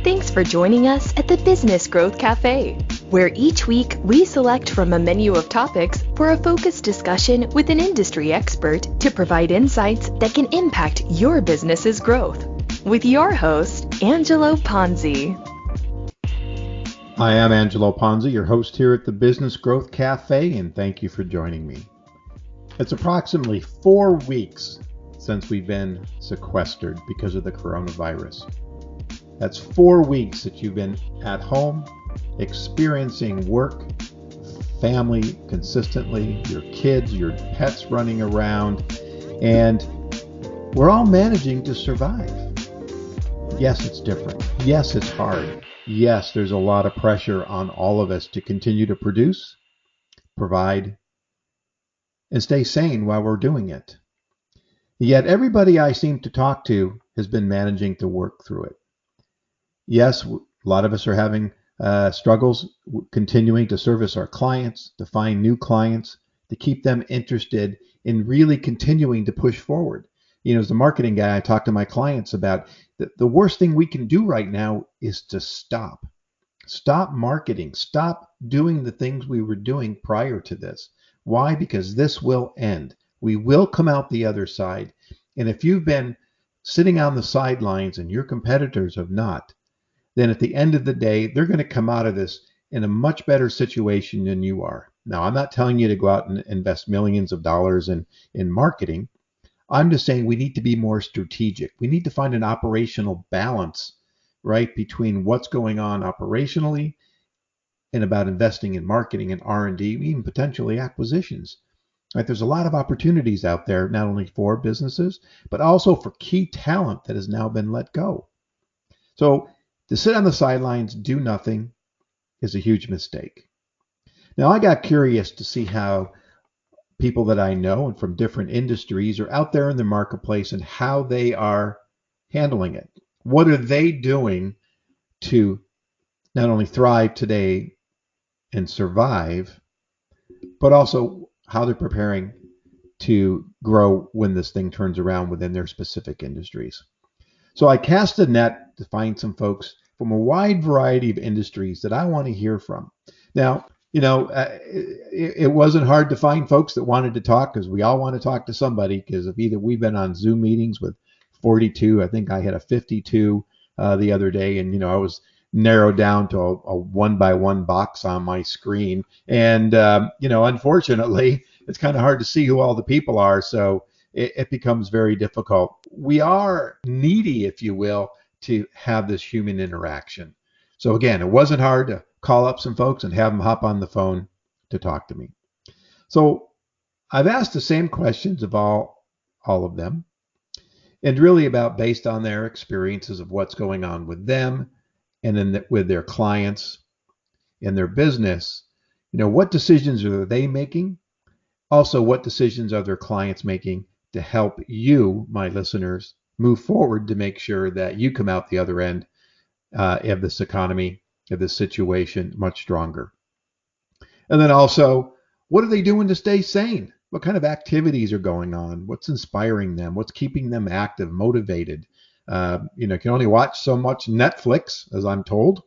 Thanks for joining us at the Business Growth Cafe, where each week we select from a menu of topics for a focused discussion with an industry expert to provide insights that can impact your business's growth. With your host, Angelo Ponzi. Hi, I'm Angelo Ponzi, your host here at the Business Growth Cafe, and thank you for joining me. It's approximately 4 weeks since we've been sequestered because of the coronavirus. That's 4 weeks that you've been at home, experiencing work, family consistently, your kids, your pets running around, and we're all managing to survive. Yes, it's different. Yes, it's hard. Yes, there's a lot of pressure on all of us to continue to produce, provide, and stay sane while we're doing it. Yet everybody I seem to talk to has been managing to work through it. Yes, a lot of us are having struggles continuing to service our clients, to find new clients, to keep them interested in really continuing to push forward. You know, as a marketing guy, I talk to my clients about the worst thing we can do right now is to stop. Stop marketing. Stop doing the things we were doing prior to this. Why? Because this will end. We will come out the other side. And if you've been sitting on the sidelines and your competitors have not, then at the end of the day, they're going to come out of this in a much better situation than you are. Now, I'm not telling you to go out and invest millions of dollars in marketing. I'm just saying we need to be more strategic. We need to find an operational balance, right, between what's going on operationally and about investing in marketing and R&D, even potentially acquisitions. Right? There's a lot of opportunities out there, not only for businesses, but also for key talent that has now been let go. So to sit on the sidelines, do nothing, is a huge mistake. Now, I got curious to see how people that I know and from different industries are out there in the marketplace and how they are handling it. What are they doing to not only thrive today and survive, but also how they're preparing to grow when this thing turns around within their specific industries. So I cast a net to find some folks from a wide variety of industries that I want to hear from. Now, you know, it wasn't hard to find folks that wanted to talk because we all want to talk to somebody because of either we've been on Zoom meetings with 42, I think I had a 52 the other day, and, you know, I was narrowed down to a 1-by-1 box on my screen. And, you know, unfortunately, it's kind of hard to see who all the people are. So it becomes very difficult. We are needy, if you will, to have this human interaction. So again, it wasn't hard to call up some folks and have them hop on the phone to talk to me. So I've asked the same questions of all of them, and really about based on their experiences of what's going on with them and then with their clients and their business. You know, what decisions are they making? Also, what decisions are their clients making to help you, my listeners, move forward to make sure that you come out the other end of this economy, of this situation, much stronger. And then also, what are they doing to stay sane? What kind of activities are going on? What's inspiring them? What's keeping them active, motivated? You know, can only watch so much Netflix, as I'm told,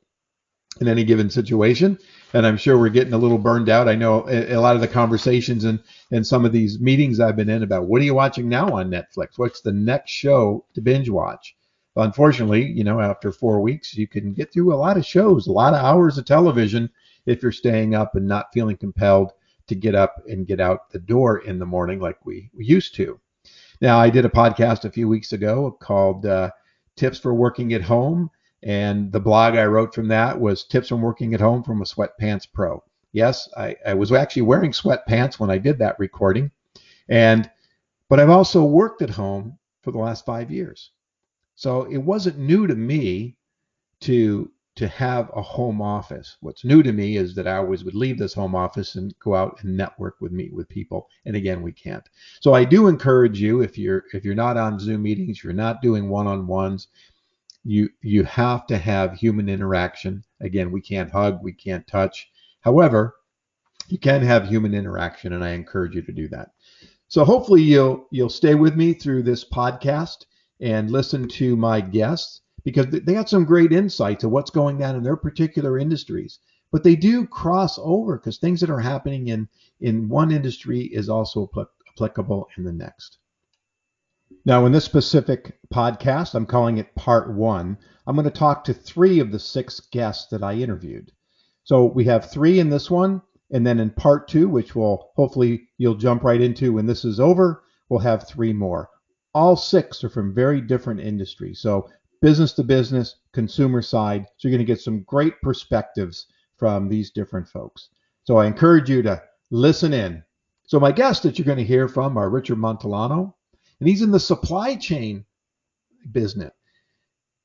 in any given situation. And I'm sure we're getting a little burned out. I know a lot of the conversations and some of these meetings I've been in about what are you watching now on Netflix? What's the next show to binge watch? Well, unfortunately, you know, after 4 weeks, you can get through a lot of shows, a lot of hours of television if you're staying up and not feeling compelled to get up and get out the door in the morning like we used to. Now, I did a podcast a few weeks ago called Tips for Working at Home. And the blog I wrote from that was Tips from Working at Home from a Sweatpants Pro. Yes, I was actually wearing sweatpants when I did that recording. But I've also worked at home for the last 5 years. So it wasn't new to me to have a home office. What's new to me is that I always would leave this home office and go out and network meet with people. And again, we can't. So I do encourage you, if you're not on Zoom meetings, you're not doing one-on-ones, you have to have human interaction. Again, we can't hug, we can't touch. However, you can have human interaction, and I encourage you to do that. So hopefully you'll stay with me through this podcast and listen to my guests, because they got some great insights of what's going on in their particular industries. But they do cross over because things that are happening in one industry is also applicable in the next. Now, in this specific podcast, I'm calling it Part 1. I'm going to talk to 3 of the 6 guests that I interviewed. So we have 3 in this one, and then in Part 2, which will hopefully you'll jump right into when this is over, we'll have 3 more. All 6 are from very different industries. So business to business, consumer side. So you're going to get some great perspectives from these different folks. So I encourage you to listen in. So my guests that you're going to hear from are Richard Montellano, and he's in the supply chain business,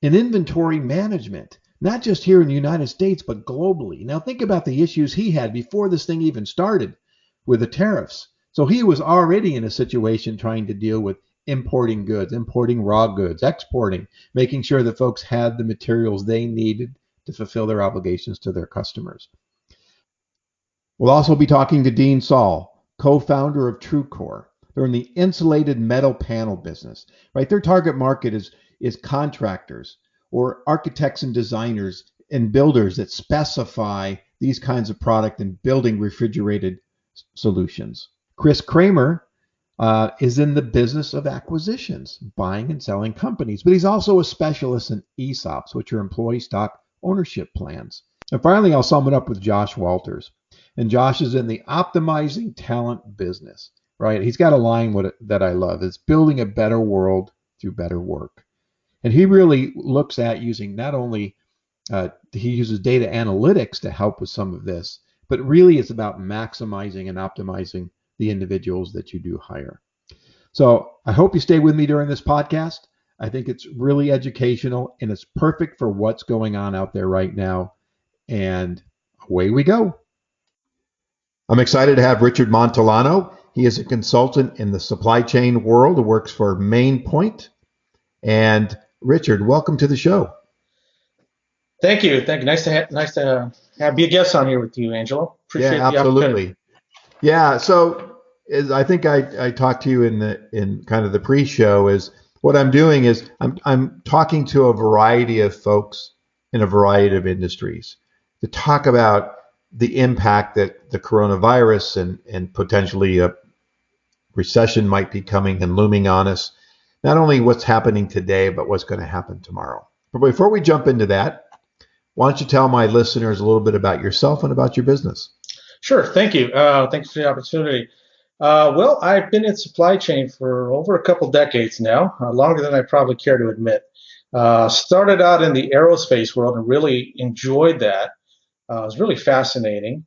in inventory management, not just here in the United States, but globally. Now think about the issues he had before this thing even started with the tariffs. So he was already in a situation trying to deal with importing goods, importing raw goods, exporting, making sure that folks had the materials they needed to fulfill their obligations to their customers. We'll also be talking to Dean Soll, co-founder of TrueCore. They're in the insulated metal panel business, right? Their target market is contractors or architects and designers and builders that specify these kinds of product in building refrigerated solutions. Chris Kramer is in the business of acquisitions, buying and selling companies, but he's also a specialist in ESOPs, which are employee stock ownership plans. And finally, I'll sum it up with Josh Walters. And Josh is in the optimizing talent business, right? He's got a line that I love. It's building a better world through better work. And he really looks at using not only, he uses data analytics to help with some of this, but really it's about maximizing and optimizing the individuals that you do hire. So I hope you stay with me during this podcast. I think it's really educational and it's perfect for what's going on out there right now. And away we go. I'm excited to have Richard Montellano. He is a consultant in the supply chain world who works for Main Point. And Richard, welcome to the show. Thank you. Nice to be a guest on here with you, Angelo. Appreciate the opportunity. Absolutely. Yeah. So I think I talked to you in kind of the pre-show is what I'm doing is I'm talking to a variety of folks in a variety of industries to talk about the impact that the coronavirus and potentially a recession might be coming and looming on us. Not only what's happening today, but what's going to happen tomorrow. But before we jump into that, why don't you tell my listeners a little bit about yourself and about your business? Sure. Thank you. Thanks for the opportunity. Well, I've been in supply chain for over a couple decades now, longer than I probably care to admit. Started out in the aerospace world and really enjoyed that. It was really fascinating,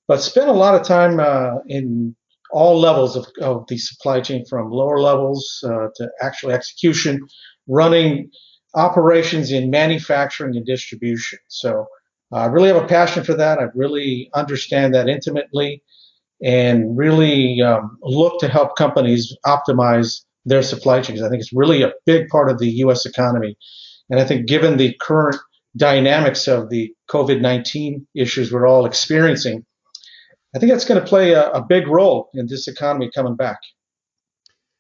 but spent a lot of time in all levels of the supply chain, from lower levels to actual execution, running operations in manufacturing and distribution. So I really have a passion for that. I really understand that intimately and really look to help companies optimize their supply chains. I think it's really a big part of the U.S. economy. And I think given the current dynamics of the COVID-19 issues we're all experiencing, I think that's going to play a big role in this economy coming back.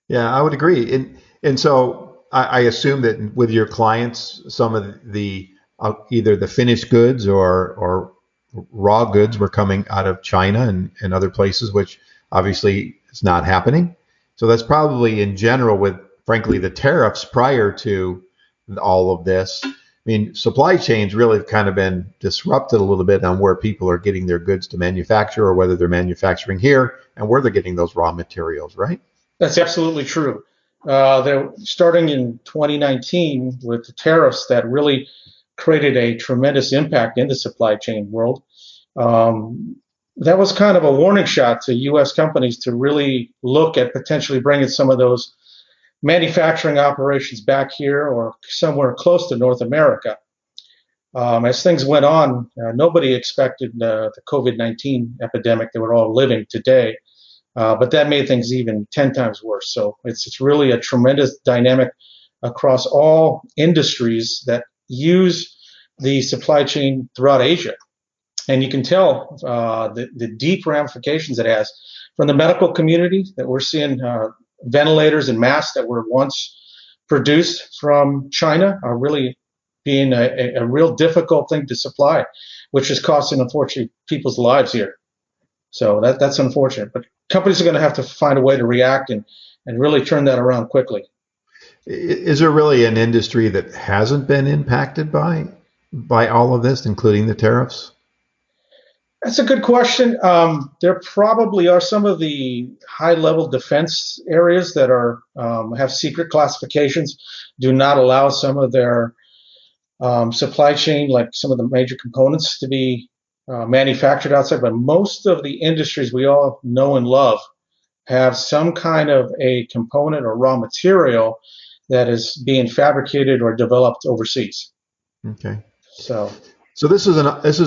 Yeah, I would agree. And so I assume that with your clients, some of the either the finished goods or raw goods were coming out of China and other places, which obviously is not happening. So that's probably in general with, frankly, the tariffs prior to all of this. I mean, supply chains really have kind of been disrupted a little bit on where people are getting their goods to manufacture or whether they're manufacturing here and where they're getting those raw materials, right? That's absolutely true. They're starting in 2019 with the tariffs that really created a tremendous impact in the supply chain world. That was kind of a warning shot to U.S. companies to really look at potentially bringing some of those manufacturing operations back here or somewhere close to North America. As things went on, nobody expected the COVID-19 epidemic that we're all living today, but that made things even 10 times worse. So it's really a tremendous dynamic across all industries that use the supply chain throughout Asia. And you can tell the deep ramifications it has from the medical community that we're seeing. Ventilators and masks that were once produced from China are really being a real difficult thing to supply, which is costing, unfortunately, people's lives here. So that's unfortunate. But companies are going to have to find a way to react and really turn that around quickly. Is there really an industry that hasn't been impacted by all of this, including the tariffs? That's a good question. There probably are some of the high-level defense areas that are have secret classifications, do not allow some of their supply chain, like some of the major components, to be manufactured outside. But most of the industries we all know and love have some kind of a component or raw material that is being fabricated or developed overseas. Okay. So this is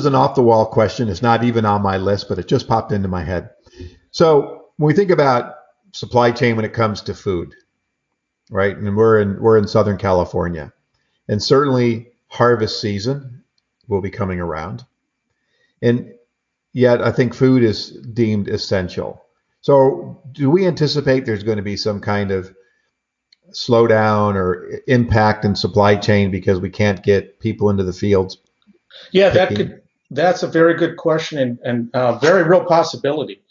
an off the wall question. It's not even on my list, but it just popped into my head. So when we think about supply chain when it comes to food, right? And we're in Southern California, and certainly harvest season will be coming around, and yet I think food is deemed essential. So do we anticipate there's going to be some kind of slowdown or impact in supply chain because we can't get people into the fields? Yeah, that's a very good question and very real possibility.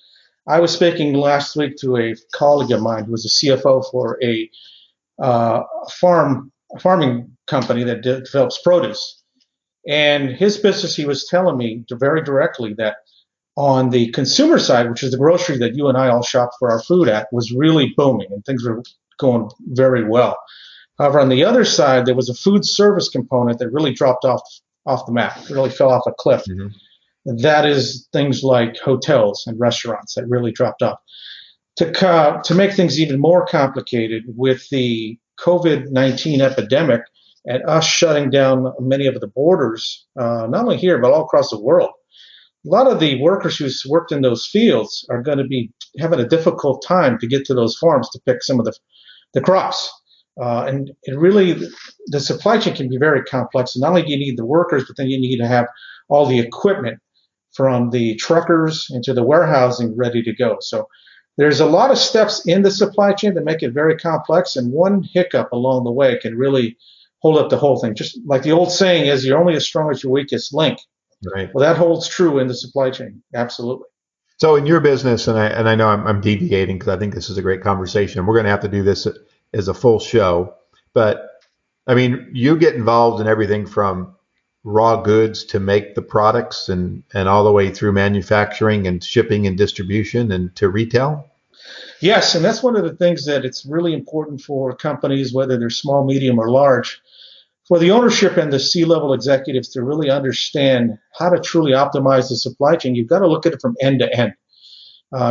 I was speaking last week to a colleague of mine who was a CFO for a farming company that develops produce. And his business, he was telling me very directly that on the consumer side, which is the grocery that you and I all shop for our food at, was really booming and things were going very well. However, on the other side, there was a food service component that really dropped off the map. It really fell off a cliff. Mm-hmm. That is things like hotels and restaurants that really dropped off. To make things even more complicated, with the COVID-19 epidemic and us shutting down many of the borders, not only here, but all across the world, a lot of the workers who worked in those fields are going to be having a difficult time to get to those farms to pick some of the crops. And it really, the supply chain can be very complex. And not only do you need the workers, but then you need to have all the equipment from the truckers into the warehousing ready to go. So there's a lot of steps in the supply chain that make it very complex. And one hiccup along the way can really hold up the whole thing. Just like the old saying is, you're only as strong as your weakest link. Right. Well, that holds true in the supply chain. Absolutely. So in your business, and I know I'm deviating because I think this is a great conversation. We're going to have to do this as a full show, but I mean, you get involved in everything from raw goods to make the products and all the way through manufacturing and shipping and distribution and to retail. Yes, and that's one of the things that it's really important for companies, whether they're small, medium, or large, for the ownership and the C-level executives to really understand how to truly optimize the supply chain. You've got to look at it from end to end.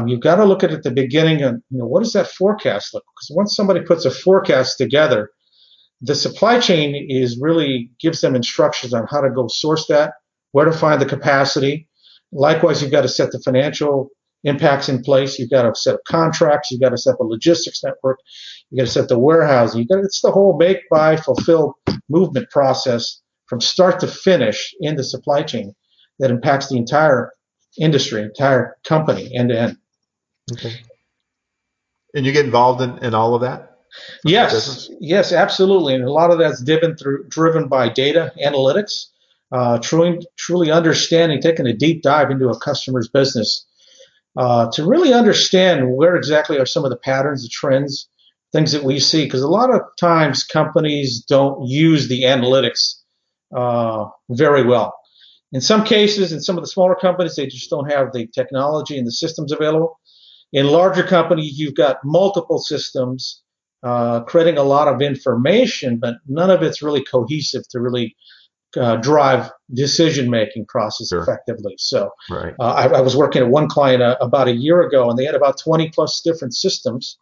You've got to look at it at the beginning and, what does that forecast look? Because once somebody puts a forecast together, the supply chain really gives them instructions on how to go source that, where to find the capacity. Likewise, you've got to set the financial impacts in place. You've got to set up contracts. You've got to set up a logistics network. You've got to set the warehousing. It's the whole make, buy, fulfill movement process from start to finish in the supply chain that impacts the entire industry, entire company, end to end. Okay. And you get involved in all of that? Yes, absolutely. And a lot of that's driven by data analytics, truly understanding, taking a deep dive into a customer's business to really understand where exactly are some of the patterns, the trends, things that we see. Because a lot of times companies don't use the analytics very well. In some cases, in some of the smaller companies, they just don't have the technology and the systems available. In larger companies, you've got multiple systems creating a lot of information, but none of it's really cohesive to really drive decision-making process effectively. So right. I was working at one client about a year ago, and they had about 20 plus different systems,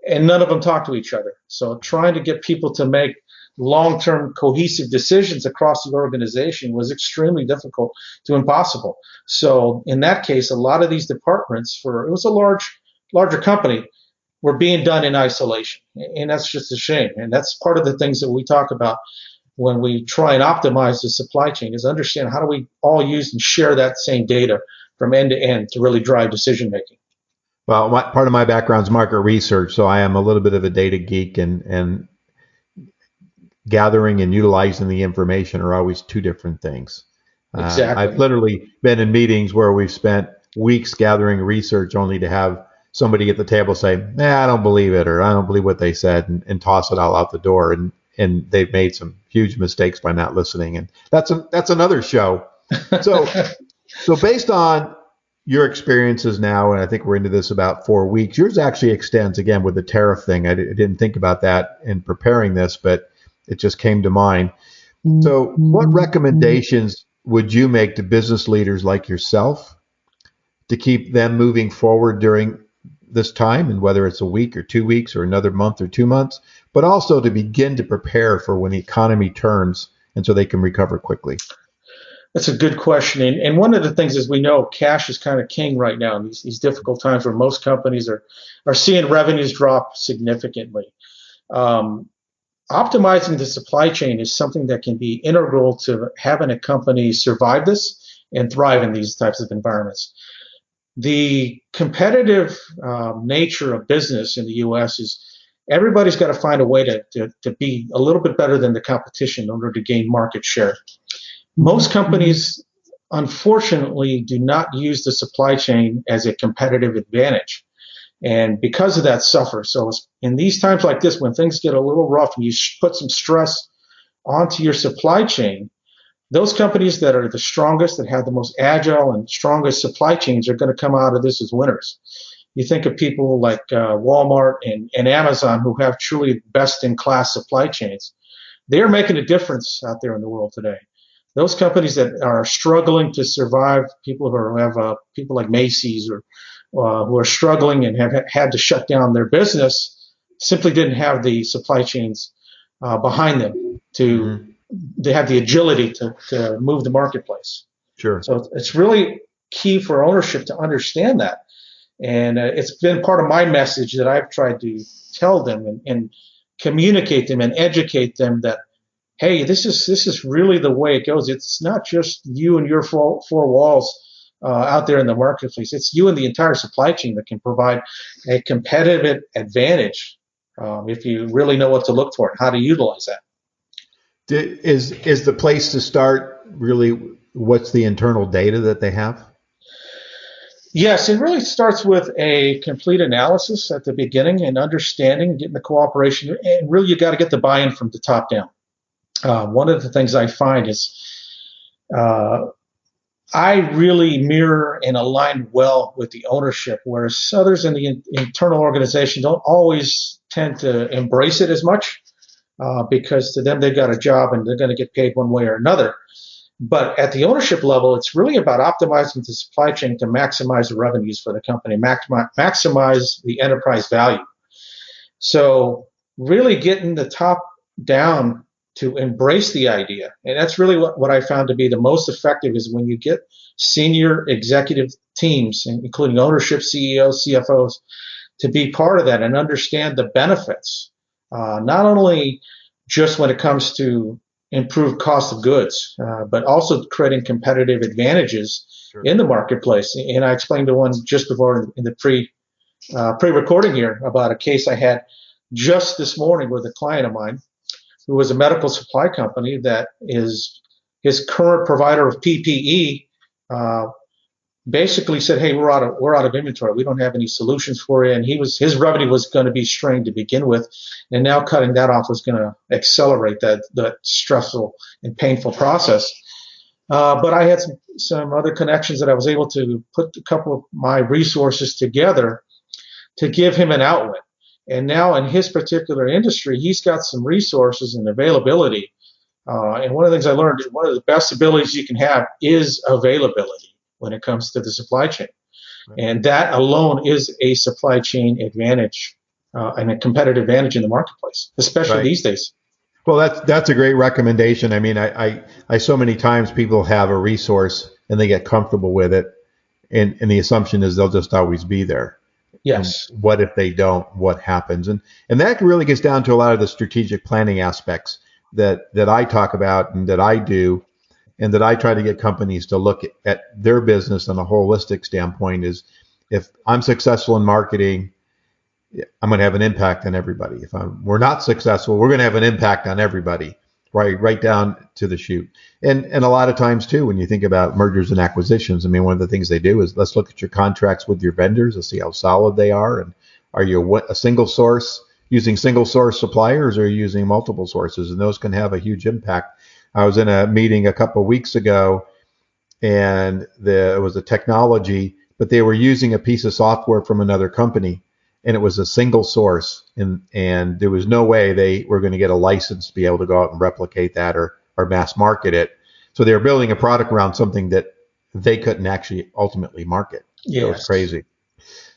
and none of them talk to each other. So trying to get people to make long-term cohesive decisions across the organization was extremely difficult to impossible. So in that case, a lot of these departments, it was a larger company, were being done in isolation. And that's just a shame. And that's part of the things that we talk about when we try and optimize the supply chain, is understand how do we all use and share that same data from end to end to really drive decision making. Well, part of my background is market research, so I am a little bit of a data geek, and gathering and utilizing the information are always two different things. Exactly. I've literally been in meetings where we've spent weeks gathering research only to have somebody at the table say, I don't believe it, or I don't believe what they said, and toss it all out the door. And they've made some huge mistakes by not listening. And that's another show. So based on your experiences now, and I think we're into this about 4 weeks, yours actually extends, again, with the tariff thing. I didn't think about that in preparing this, but it just came to mind. So what recommendations would you make to business leaders like yourself to keep them moving forward during this time, and whether it's a week or 2 weeks or another month or 2 months, but also to begin to prepare for when the economy turns and so they can recover quickly? That's a good question. And one of the things is we know cash is kind of king right now in these difficult times where most companies are seeing revenues drop significantly. Optimizing the supply chain is something that can be integral to having a company survive this and thrive in these types of environments. The competitive nature of business in the U.S. is everybody's got to find a way to be a little bit better than the competition in order to gain market share. Most companies, unfortunately, do not use the supply chain as a competitive advantage. And because of that, suffer. So in these times like this, when things get a little rough and you put some stress onto your supply chain, those companies that are the strongest, that have the most agile and strongest supply chains are going to come out of this as winners. You think of people like Walmart and Amazon, who have truly best-in-class supply chains. They're making a difference out there in the world today. Those companies that are struggling to survive, people who have people like Macy's or who are struggling and have had to shut down their business, simply didn't have the supply chains behind them they have the agility to move the marketplace. Sure. So it's really key for ownership to understand that. And it's been part of my message that I've tried to tell them and communicate them and educate them that, hey, this is really the way it goes. It's not just you and your four walls out there in the marketplace. It's you and the entire supply chain that can provide a competitive advantage if you really know what to look for and how to utilize that. Is the place to start really what's the internal data that they have? Yes, it really starts with a complete analysis at the beginning and understanding, getting the cooperation, and really you got to get the buy-in from the top down. One of the things I find is I really mirror and align well with the ownership, whereas others in the internal organization don't always tend to embrace it as much because to them they've got a job and they're going to get paid one way or another. But at the ownership level, it's really about optimizing the supply chain to maximize the revenues for the company, maximize the enterprise value. So really getting the top down to embrace the idea. And that's really what I found to be the most effective is when you get senior executive teams, including ownership, CEOs, CFOs, to be part of that and understand the benefits, not only just when it comes to improved cost of goods, but also creating competitive advantages in the marketplace. And I explained to one just before in the pre-recording here about a case I had just this morning with a client of mine who was a medical supply company that is his current provider of PPE basically said, "Hey, we're out of inventory. We don't have any solutions for you." And his revenue was going to be strained to begin with, and now cutting that off was going to accelerate that stressful and painful process. But I had some other connections that I was able to put a couple of my resources together to give him an outlet. And now in his particular industry, he's got some resources and availability. And one of the things I learned, one of the best abilities you can have is availability when it comes to the supply chain. Right. And that alone is a supply chain advantage and a competitive advantage in the marketplace, especially these days. Well, that's a great recommendation. I mean, I so many times people have a resource and they get comfortable with it, and the assumption is they'll just always be there. Yes. And what if they don't? What happens? And that really gets down to a lot of the strategic planning aspects that I talk about and that I do, and that I try to get companies to look at their business on a holistic standpoint. Is if I'm successful in marketing I'm going to have an impact on everybody. If we're not successful, we're going to have an impact on everybody, right down to the shoot. And a lot of times too, when you think about mergers and acquisitions, I mean, one of the things they do is let's look at your contracts with your vendors and see how solid they are, and are you a single source using single source suppliers, or are you using multiple sources, and those can have a huge impact. I was in a meeting a couple of weeks ago, and it was a technology, but they were using a piece of software from another company, and it was a single source, and there was no way they were going to get a license to be able to go out and replicate that or mass market it. So they were building a product around something that they couldn't actually ultimately market. Yes. It was crazy.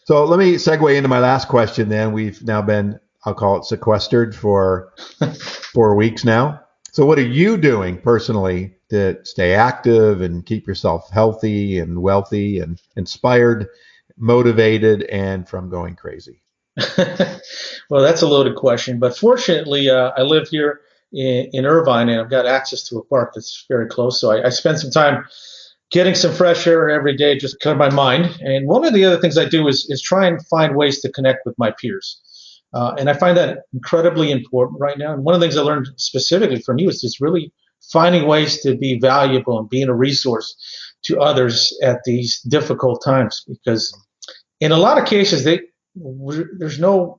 So let me segue into my last question then. We've now been, I'll call it, sequestered for 4 weeks now. So what are you doing personally to stay active and keep yourself healthy and wealthy and inspired, motivated, and from going crazy? Well, that's a loaded question, but fortunately, I live here in Irvine, and I've got access to a park that's very close. So I spend some time getting some fresh air every day, just to clear my mind. And one of the other things I do is try and find ways to connect with my peers. And I find that incredibly important right now. And one of the things I learned specifically from you is just really finding ways to be valuable and being a resource to others at these difficult times. Because in a lot of cases, there's no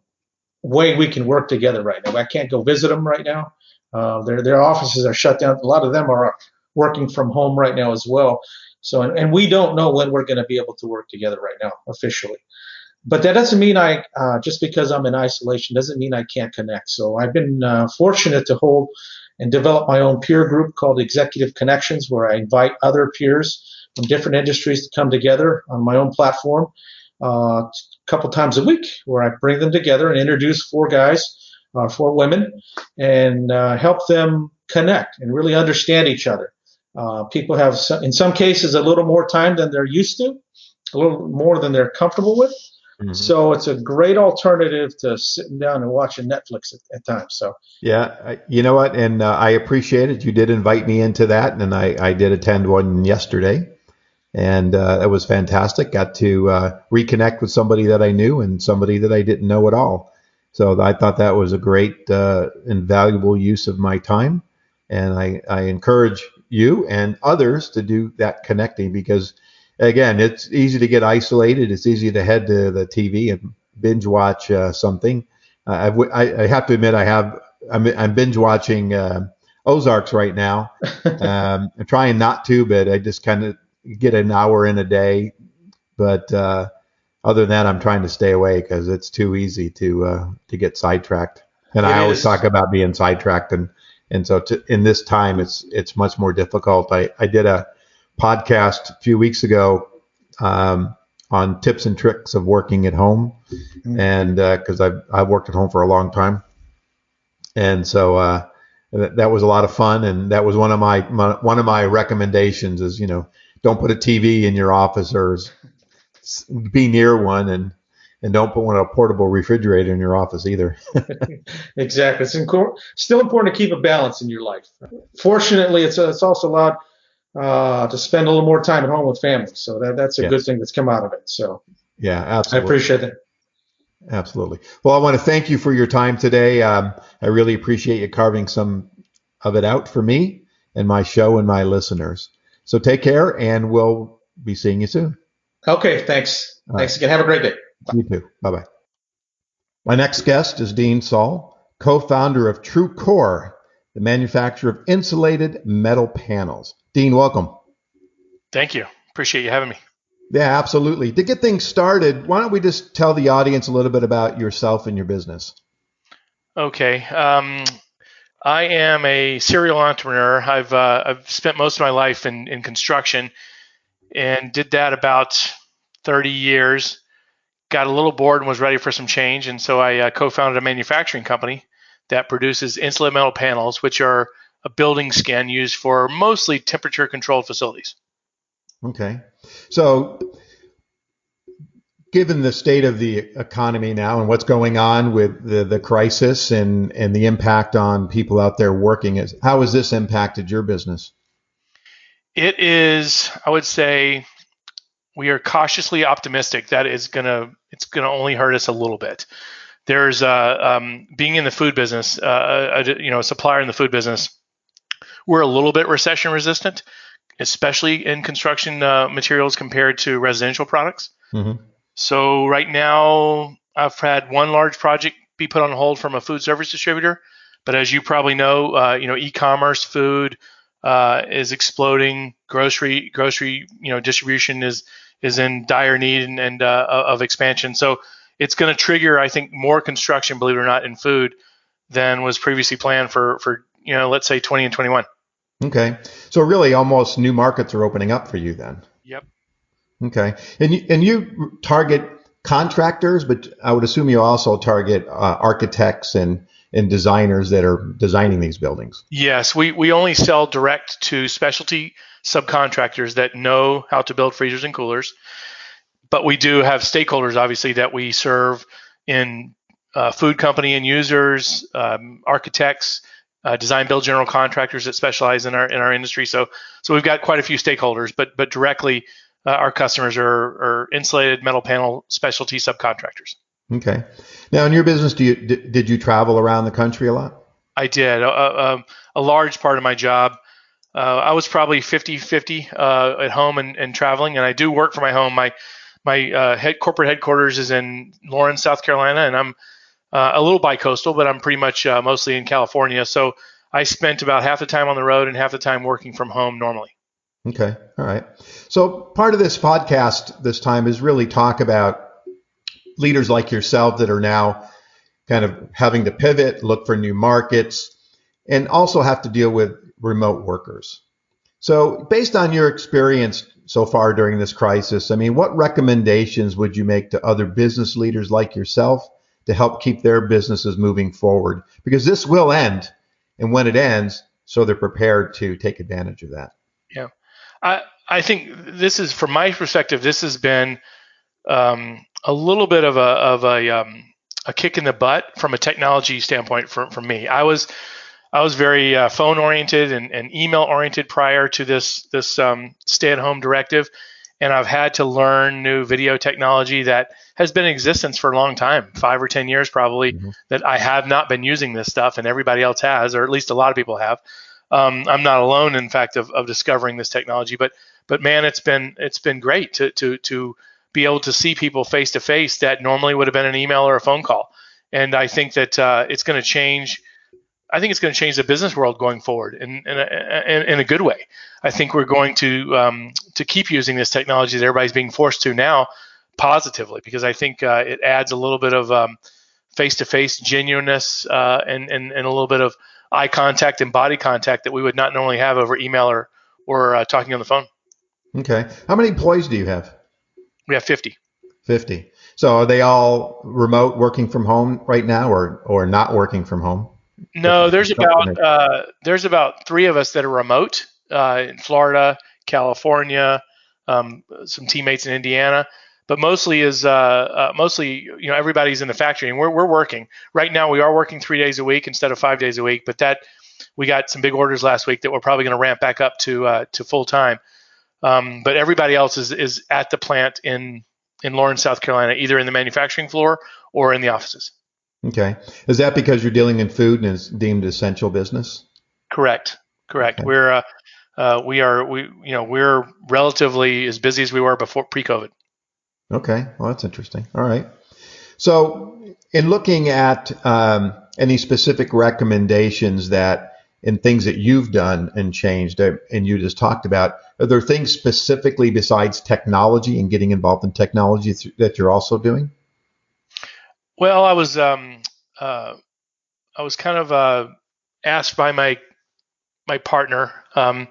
way we can work together right now. I can't go visit them right now. Their offices are shut down. A lot of them are working from home right now as well. So, and we don't know when we're going to be able to work together right now officially. But that doesn't mean just because I'm in isolation, doesn't mean I can't connect. So I've been fortunate to hold and develop my own peer group called Executive Connections, where I invite other peers from different industries to come together on my own platform a couple times a week, where I bring them together and introduce 4 guys, 4 women, and help them connect and really understand each other. People have, in some cases, a little more time than they're used to, a little more than they're comfortable with. Mm-hmm. So it's a great alternative to sitting down and watching Netflix at times. So yeah, you know what? And I appreciate it. You did invite me into that, and I did attend one yesterday, and it was fantastic. Got to reconnect with somebody that I knew and somebody that I didn't know at all. So I thought that was a great and valuable use of my time, and I encourage you and others to do that connecting, because again, it's easy to get isolated. It's easy to head to the TV and binge watch something. I have to admit, I'm binge watching Ozarks right now. I'm trying not to, but I just kind of get an hour in a day. But other than that, I'm trying to stay away because it's too easy to get sidetracked. And I always talk about being sidetracked, and so in this time, it's much more difficult. I did a podcast a few weeks ago on tips and tricks of working at home, and because I've worked at home for a long time, and so that was a lot of fun. And that was one of my recommendations is, don't put a TV in your office or be near one, and don't put a portable refrigerator in your office either. Exactly. It's still important to keep a balance in your life. Fortunately, it's also allowed to spend a little more time at home with family. So that's a good thing that's come out of it. So yeah, absolutely. I appreciate it. Absolutely. Well, I want to thank you for your time today. I really appreciate you carving some of it out for me and my show and my listeners. So take care, and we'll be seeing you soon. Okay, thanks. Thanks again. Have a great day. Bye. You too. Bye-bye. My next guest is Dean Soll, co-founder of TrueCore, the manufacturer of insulated metal panels. Dean, welcome. Thank you. Appreciate you having me. Yeah, absolutely. To get things started, why don't we just tell the audience a little bit about yourself and your business? Okay. I am a serial entrepreneur. I've spent most of my life in construction, and did that about 30 years. Got a little bored and was ready for some change, and so I co-founded a manufacturing company that produces insulated metal panels, which are a building skin used for mostly temperature-controlled facilities. Okay. So given the state of the economy now and what's going on with the crisis and the impact on people out there working, how has this impacted your business? It is, I would say, we are cautiously optimistic that it's gonna only hurt us a little bit. There's being in the food business, a supplier in the food business. We're a little bit recession resistant, especially in construction materials compared to residential products. Mm-hmm. So right now, I've had one large project be put on hold from a food service distributor. But as you probably know, e-commerce food is exploding. Grocery, distribution is in dire need and of expansion. So it's going to trigger, I think, more construction, believe it or not, in food than was previously planned for let's say 20 and 21. Okay. So really almost new markets are opening up for you then. Yep. Okay. And you target contractors, but I would assume you also target architects and designers that are designing these buildings. Yes, we only sell direct to specialty subcontractors that know how to build freezers and coolers. But we do have stakeholders, obviously, that we serve in food company and users, architects, design build general contractors that specialize in our industry. So we've got quite a few stakeholders, but directly our customers are insulated metal panel specialty subcontractors. Okay. Now, in your business, did you travel around the country a lot? I did. A large part of my job, I was probably 50-50 at home and traveling, and I do work from my home. My corporate headquarters is in Lawrence, South Carolina, and I'm a little bi-coastal, but I'm pretty much mostly in California. So I spent about half the time on the road and half the time working from home normally. Okay. All right. So part of this podcast this time is really talk about leaders like yourself that are now kind of having to pivot, look for new markets, and also have to deal with remote workers. So based on your experience so far during this crisis, I mean, what recommendations would you make to other business leaders like yourself to help keep their businesses moving forward? Because this will end, and when it ends, so they're prepared to take advantage of that. Yeah. I think this is, from my perspective, this has been a little bit of a kick in the butt from a technology standpoint for me. I was very phone oriented and email oriented prior to this stay at home directive, and I've had to learn new video technology that has been in existence for a long time, 5 or 10 years probably, that I have not been using this stuff, and everybody else has, or at least a lot of people have. I'm not alone, in fact, of discovering this technology, but man, it's been great to be able to see people face to face that normally would have been an email or a phone call. And I think that it's going to change. I think it's going to change the business world going forward in a good way. I think we're going to keep using this technology that everybody's being forced to now positively, because I think it adds a little bit of face-to-face genuineness and a little bit of eye contact and body contact that we would not normally have over email or talking on the phone. Okay. How many employees do you have? We have 50. 50. So are they all remote, working from home right now, or not working from home? No, there's about 3 of us that are remote in Florida, California, some teammates in Indiana, but mostly everybody's in the factory, and we're working right now. We are working 3 days a week instead of 5 days a week, but that we got some big orders last week that we're probably going to ramp back up to full time. But everybody else is at the plant in Lawrence, South Carolina, either in the manufacturing floor or in the offices. Okay. Is that because you're dealing in food and it's deemed essential business? Correct. Okay. We're relatively as busy as we were before pre-COVID. Okay. Well, that's interesting. All right. So in looking at any specific recommendations and things that you've done and changed and you just talked about, are there things specifically besides technology and getting involved in technology that you're also doing? Well, I was kind of asked by my partner, and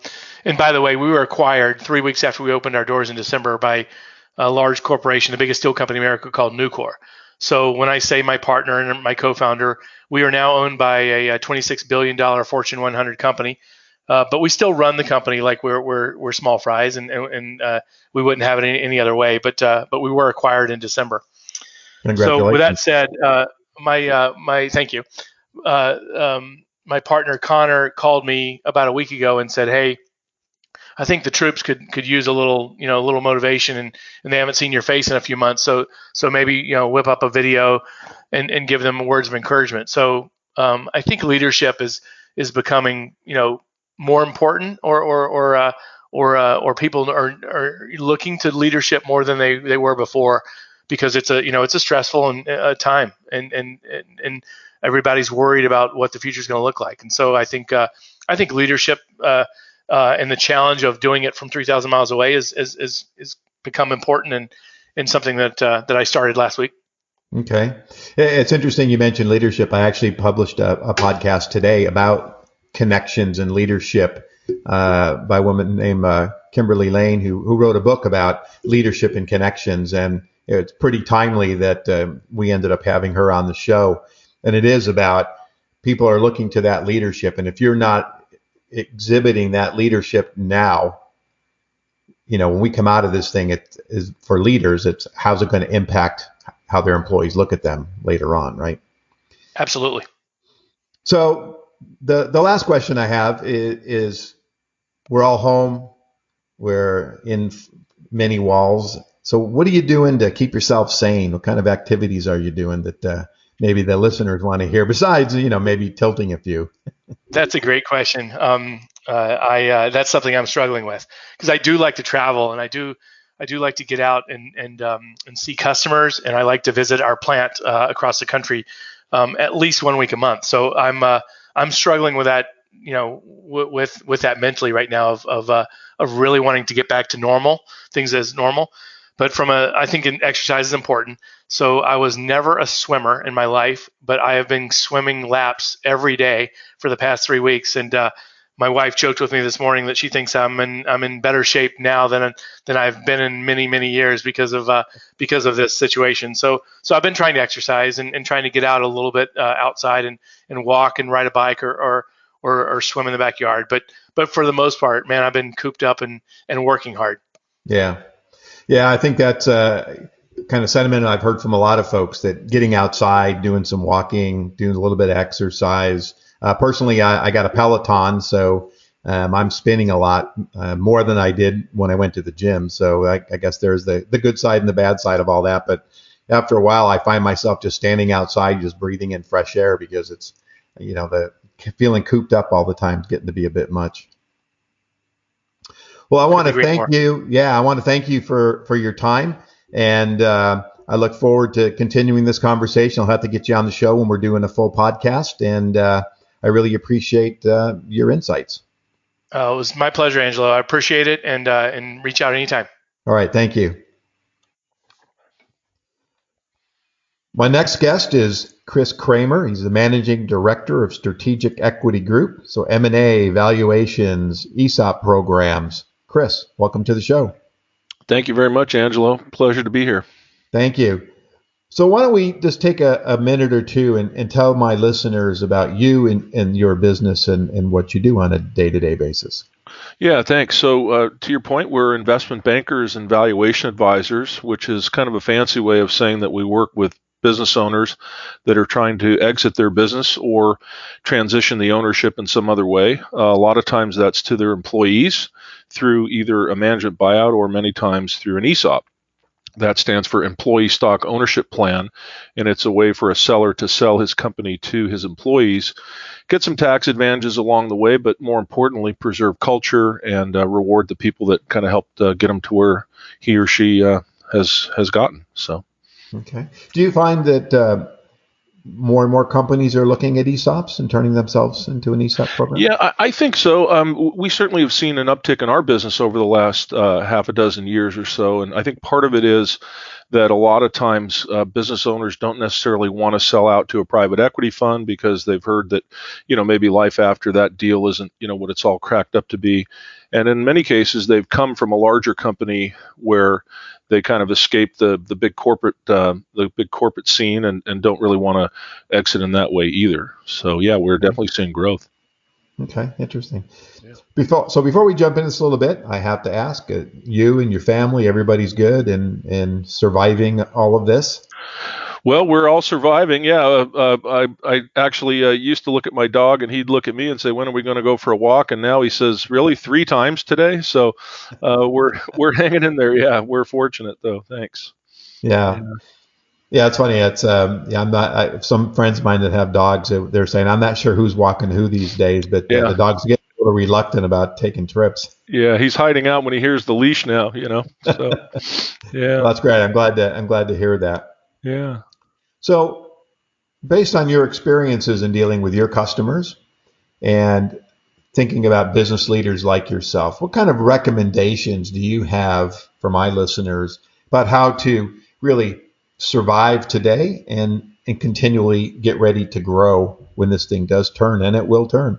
by the way, we were acquired 3 weeks after we opened our doors in December by a large corporation, the biggest steel company in America, called Nucor. So when I say my partner and my co-founder, we are now owned by a $26 billion Fortune 100 company, but we still run the company like we're small fries, and we wouldn't have it any other way. But we were acquired in December. Congratulations. So with that said, my thank you. My partner Connor called me about a week ago and said, "Hey, I think the troops could use a little motivation, and they haven't seen your face in a few months. So maybe whip up a video and give them words of encouragement. So I think leadership is becoming more important, or people are looking to leadership more than they were before, because it's a stressful and time, and everybody's worried about what the future is going to look like. And so I think leadership and the challenge of doing it from 3,000 miles away is become important, and something that I started last week. Okay. It's interesting you mentioned leadership. I actually published a podcast today about connections and leadership by a woman named Kimberly Lane, who wrote a book about leadership and connections. And it's pretty timely that we ended up having her on the show. And it is about people are looking to that leadership. And if you're not exhibiting that leadership now, when we come out of this thing, it is for leaders, it's how's it going to impact how their employees look at them later on, right? Absolutely. So the last question I have is we're all home, we're in many walls. So what are you doing to keep yourself sane? What kind of activities are you doing that maybe the listeners want to hear besides, maybe tilting a few? That's a great question. That's something I'm struggling with, because I do like to travel, and I do like to get out and see customers, and I like to visit our plant across the country at least 1 week a month. So I'm struggling with that, with that mentally right now of really wanting to get back to normal things as normal. But I think exercise is important. So I was never a swimmer in my life, but I have been swimming laps every day for the past 3 weeks. And my wife joked with me this morning that she thinks I'm in better shape now than I've been in many, many years because of this situation. So I've been trying to exercise and trying to get out a little bit outside and walk and ride a bike or swim in the backyard. But for the most part, man, I've been cooped up and working hard. Yeah, I think that's kind of sentiment I've heard from a lot of folks, that getting outside, doing some walking, doing a little bit of exercise. Personally, I got a Peloton, so I'm spinning a lot more than I did when I went to the gym. So I guess there's the good side and the bad side of all that. But after a while, I find myself just standing outside, just breathing in fresh air, because it's, the feeling cooped up all the time is getting to be a bit much. Well, I want to thank you. Yeah, I want to thank you for your time. And I look forward to continuing this conversation. I'll have to get you on the show when we're doing a full podcast. And I really appreciate your insights. It was my pleasure, Angelo. I appreciate it, and reach out anytime. All right. Thank you. My next guest is Chris Kramer. He's the Managing Director of Strategic Equity Group. So M&A, valuations, ESOP programs. Chris, welcome to the show. Thank you very much, Angelo. Pleasure to be here. Thank you. So why don't we just take a minute or two and tell my listeners about you and your business and what you do on a day-to-day basis. Yeah, thanks. So to your point, we're investment bankers and valuation advisors, which is kind of a fancy way of saying that we work with business owners that are trying to exit their business or transition the ownership in some other way. A lot of times that's to their employees through either a management buyout or many times through an ESOP. That stands for Employee Stock Ownership Plan, and it's a way for a seller to sell his company to his employees, get some tax advantages along the way, but more importantly, preserve culture and reward the people that kind of helped get him to where he or she has gotten. So. Okay. Do you find that more and more companies are looking at ESOPs and turning themselves into an ESOP program? Yeah, I think so. We certainly have seen an uptick in our business over the last half a dozen years or so. And I think part of it is that a lot of times business owners don't necessarily want to sell out to a private equity fund because they've heard that, maybe life after that deal isn't, what it's all cracked up to be. And in many cases, they've come from a larger company where they kind of escape the big corporate scene and don't really want to exit in that way either. So yeah, we're definitely seeing growth. Okay, interesting. Yeah. Before we jump into this a little bit, I have to ask, you and your family, everybody's good and surviving all of this? Well, we're all surviving. Yeah, I actually used to look at my dog, and he'd look at me and say, "When are we going to go for a walk?" And now he says, "Really, 3 times today?" So we're hanging in there. Yeah, we're fortunate though. Thanks. Yeah. Yeah, it's funny. It's yeah. I'm not. Some friends of mine that have dogs, they're saying I'm not sure who's walking who these days, but Yeah. the dogs get a little reluctant about taking trips. Yeah, he's hiding out when he hears the leash now. So yeah. Well, that's great. I'm glad to hear that. Yeah. So, based on your experiences in dealing with your customers and thinking about business leaders like yourself, what kind of recommendations do you have for my listeners about how to really survive today and continually get ready to grow when this thing does turn, and it will turn?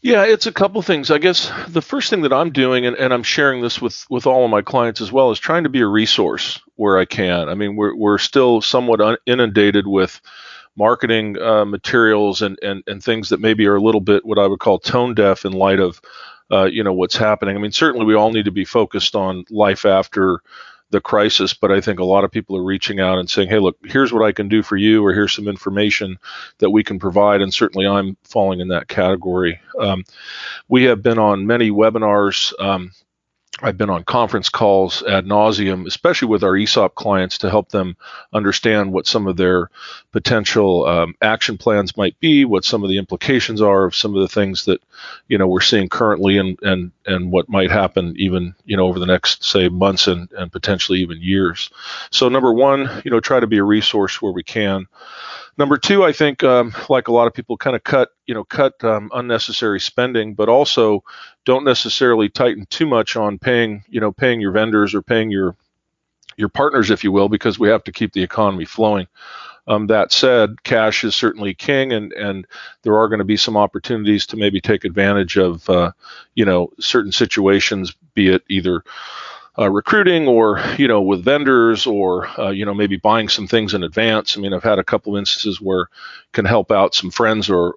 Yeah, it's a couple things. I guess the first thing that I'm doing, and I'm sharing this with all of my clients as well, is trying to be a resource where I can. I mean, we're still somewhat inundated with marketing materials and things that maybe are a little bit what I would call tone deaf in light of what's happening. I mean, certainly we all need to be focused on life after the crisis, but I think a lot of people are reaching out and saying, "Hey, look, here's what I can do for you," or "Here's some information that we can provide," and certainly I'm falling in that category. We have been on many webinars. I've been on conference calls ad nauseum, especially with our ESOP clients, to help them understand what some of their potential action plans might be, what some of the implications are of some of the things that we're seeing currently, and what might happen even over the next, say, months and potentially even years. So number one, try to be a resource where we can. Number two, I think, like a lot of people, kind of cut unnecessary spending, but also don't necessarily tighten too much on paying your vendors or paying your partners, if you will, because we have to keep the economy flowing. That said, cash is certainly king, and there are going to be some opportunities to maybe take advantage of certain situations, be it either recruiting or with vendors or maybe buying some things in advance. I mean, I've had a couple instances where can help out some friends or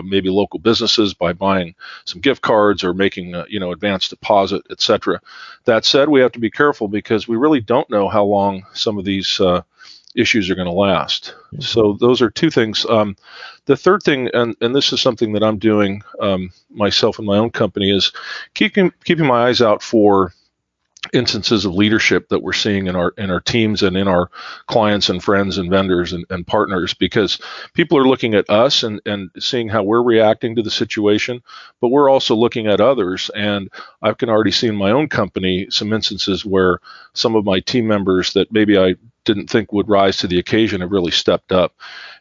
maybe local businesses by buying some gift cards or making advance deposit, etc. That said, we have to be careful because we really don't know how long some of these issues are going to last. Mm-hmm. So those are two things. The third thing, and this is something that I'm doing myself in my own company, is keeping my eyes out for instances of leadership that we're seeing in our teams and in our clients and friends and vendors and partners, because people are looking at us and seeing how we're reacting to the situation, but we're also looking at others. And I can already see in my own company some instances where some of my team members that maybe I didn't think would rise to the occasion have really stepped up.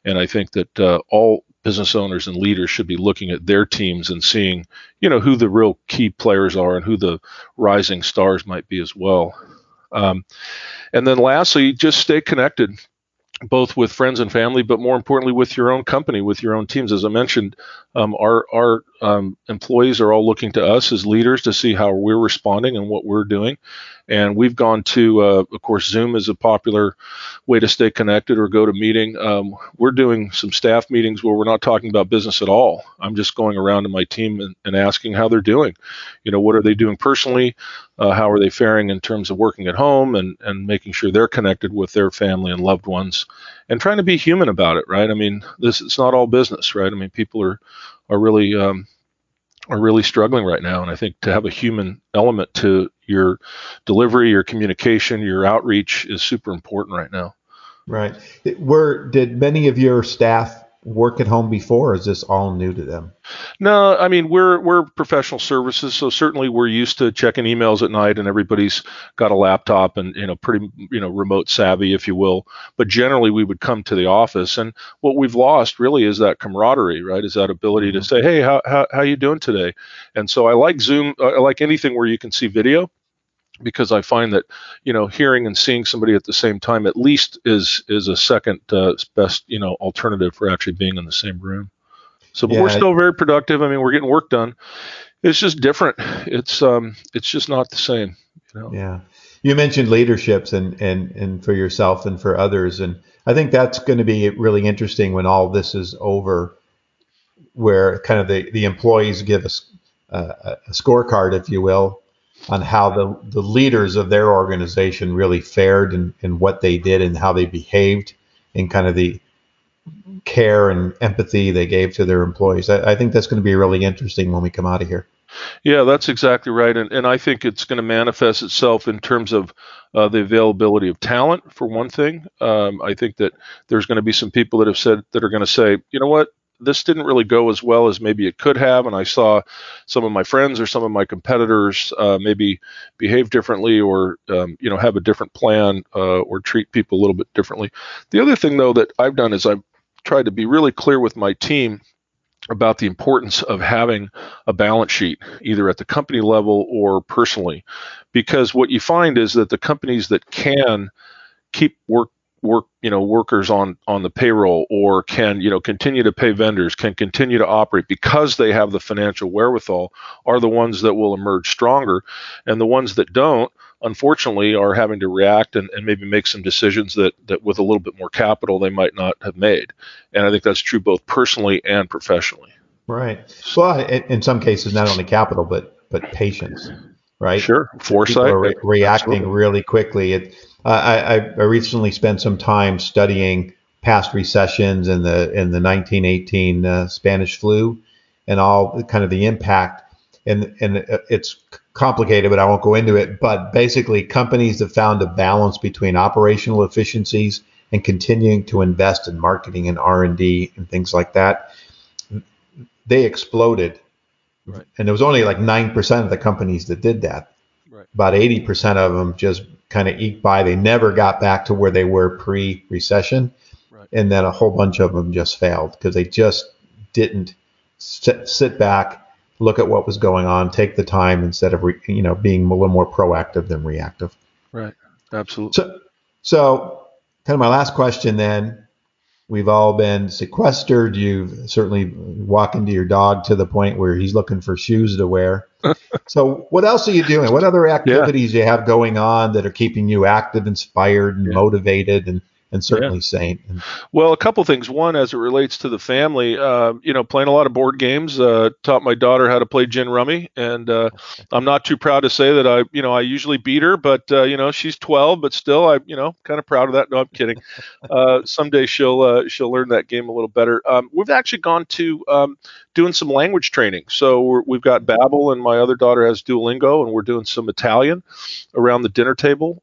And I think that all business owners and leaders should be looking at their teams and seeing, who the real key players are and who the rising stars might be as well. And then lastly, just stay connected, both with friends and family, but more importantly with your own company, with your own teams. As I mentioned, our employees are all looking to us as leaders to see how we're responding and what we're doing. And we've gone to, of course, Zoom is a popular way to stay connected or go to meeting. We're doing some staff meetings where we're not talking about business at all. I'm just going around to my team and asking how they're doing. What are they doing personally? How are they faring in terms of working at home and making sure they're connected with their family and loved ones, and trying to be human about it, right? I mean, it's not all business, right? I mean, people are really struggling right now, and I think to have a human element to your delivery, your communication, your outreach is super important right now. Right. Did many of your staff work at home before, or is this all new to them? No, I mean, we're professional services, so certainly we're used to checking emails at night, and everybody's got a laptop and pretty remote savvy, if you will. But generally, we would come to the office, and what we've lost really is that camaraderie, right? Is that ability to say, "Hey, how you doing today?" And so I like Zoom. I like anything where you can see video, because I find that hearing and seeing somebody at the same time at least is a second best alternative for actually being in the same room. So, but we're still very productive. I mean, we're getting work done. It's just different. It's just not the same. Yeah. You mentioned leaderships and for yourself and for others, and I think that's going to be really interesting when all this is over, where kind of the employees give us a scorecard, if you will, on how the leaders of their organization really fared and what they did and how they behaved and kind of the care and empathy they gave to their employees. I think that's going to be really interesting when we come out of here. Yeah, that's exactly right. And I think it's going to manifest itself in terms of the availability of talent, for one thing. I think that there's going to be some people that are going to say, you know what, this didn't really go as well as maybe it could have. And I saw some of my friends or some of my competitors maybe behave differently or, have a different plan or treat people a little bit differently. The other thing, though, that I've done is I've tried to be really clear with my team about the importance of having a balance sheet, either at the company level or personally, because what you find is that the companies that can keep workers on the payroll or can continue to pay vendors, can continue to operate because they have the financial wherewithal, are the ones that will emerge stronger, and the ones that don't, unfortunately, are having to react and maybe make some decisions that with a little bit more capital they might not have made. And I think that's true both personally and professionally. Right. Well, in some cases, not only capital, but patience, right? Sure. Foresight. People are reacting Absolutely. really quickly. I recently spent some time studying past recessions in the 1918 Spanish flu and all kind of the impact. And it's complicated, but I won't go into it. But basically, companies that found a balance between operational efficiencies and continuing to invest in marketing and R&D and things like that, they exploded. Right. And there was only like 9% of the companies that did that. Right. About 80% of them just kind of eked by. They never got back to where they were pre-recession. Right. And then a whole bunch of them just failed because they just didn't sit back, look at what was going on, take the time instead of being a little more proactive than reactive. Right. Absolutely. So kind of my last question then. We've all been sequestered. You've certainly walking to your dog to the point where he's looking for shoes to wear. So what else are you doing? What other activities do you have going on that are keeping you active, inspired, and motivated, and certainly sane? Well, a couple things. One, as it relates to the family, playing a lot of board games. Taught my daughter how to play gin rummy, and I'm not too proud to say that I usually beat her, but she's 12, but still, kind of proud of that. No, I'm kidding. Someday she'll learn that game a little better. We've actually gone to doing some language training. So we've got Babbel, and my other daughter has Duolingo, and we're doing some Italian around the dinner table,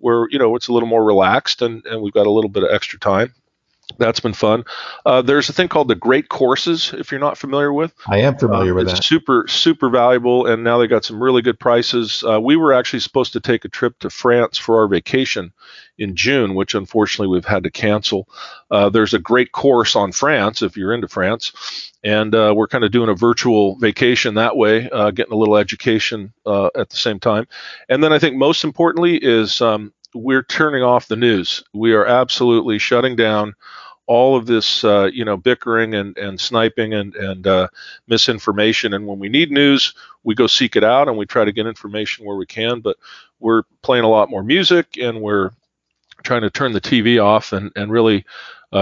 where it's a little more relaxed, and we've got a little bit of extra time. That's been fun. There's a thing called the Great Courses, if you're not familiar with. I am familiar with that. It's super, super valuable, and now they got some really good prices. We were actually supposed to take a trip to France for our vacation in June, which unfortunately we've had to cancel. There's a great course on France, if you're into France, and we're kind of doing a virtual vacation that way, getting a little education at the same time. And then I think most importantly is we're turning off the news. We are absolutely shutting down all of this, bickering and sniping and misinformation. And when we need news, we go seek it out and we try to get information where we can. But we're playing a lot more music, and we're trying to turn the TV off and really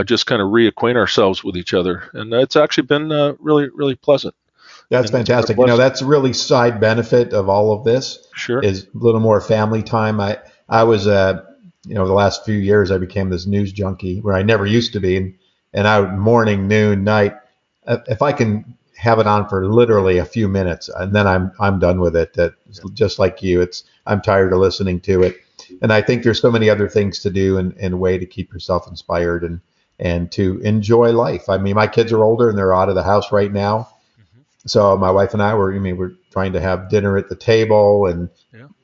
just kind of reacquaint ourselves with each other. And it's actually been really, really pleasant. That's fantastic. That's a really side benefit of all of this. Sure. Is a little more family time. I was, the last few years I became this news junkie where I never used to be. And I would morning, noon, night, if I can have it on for literally a few minutes and then I'm done with it. Just like you, I'm tired of listening to it. And I think there's so many other things to do and a way to keep yourself inspired and to enjoy life. I mean, my kids are older and they're out of the house right now. So my wife and I we're trying to have dinner at the table and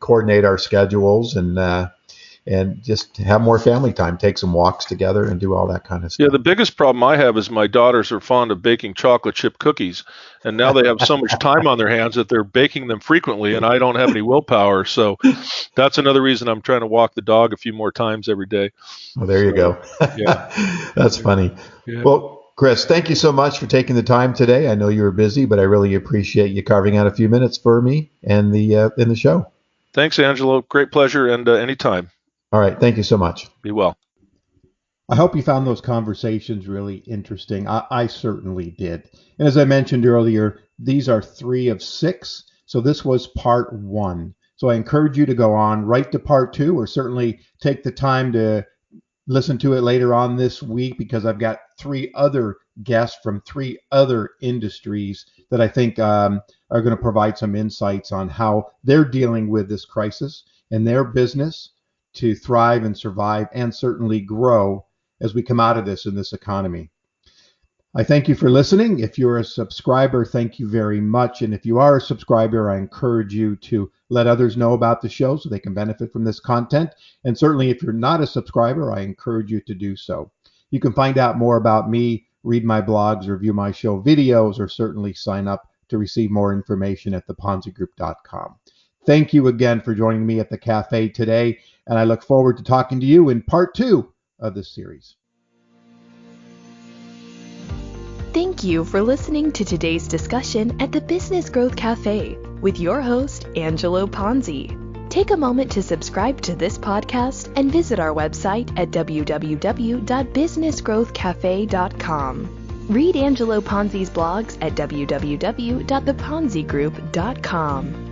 coordinate our schedules and just have more family time, take some walks together and do all that kind of stuff. Yeah, the biggest problem I have is my daughters are fond of baking chocolate chip cookies, and now they have so much time on their hands that they're baking them frequently, and I don't have any willpower. So that's another reason I'm trying to walk the dog a few more times every day. Well, there you go. Yeah. That's funny. Yeah. Well, Chris, thank you so much for taking the time today. I know you were busy, but I really appreciate you carving out a few minutes for me and in the show. Thanks, Angelo. Great pleasure, and anytime. All right. Thank you so much. Be well. I hope you found those conversations really interesting. I certainly did. And as I mentioned earlier, these are 3 of 6. So this was part 1. So I encourage you to go on right to part 2, or certainly take the time to listen to it later on this week, because I've got 3 other guests from 3 other industries that I think are going to provide some insights on how they're dealing with this crisis and their business to thrive and survive and certainly grow as we come out of this in this economy. I thank you for listening. If you're a subscriber, thank you very much. And if you are a subscriber, I encourage you to let others know about the show so they can benefit from this content. And certainly if you're not a subscriber, I encourage you to do so. You can find out more about me, read my blogs, or view my show videos, or certainly sign up to receive more information at theponzigroup.com. Thank you again for joining me at the cafe today, and I look forward to talking to you in part 2 of this series. Thank you for listening to today's discussion at the Business Growth Cafe with your host, Angelo Ponzi. Take a moment to subscribe to this podcast and visit our website at www.businessgrowthcafe.com. Read Angelo Ponzi's blogs at www.theponzigroup.com.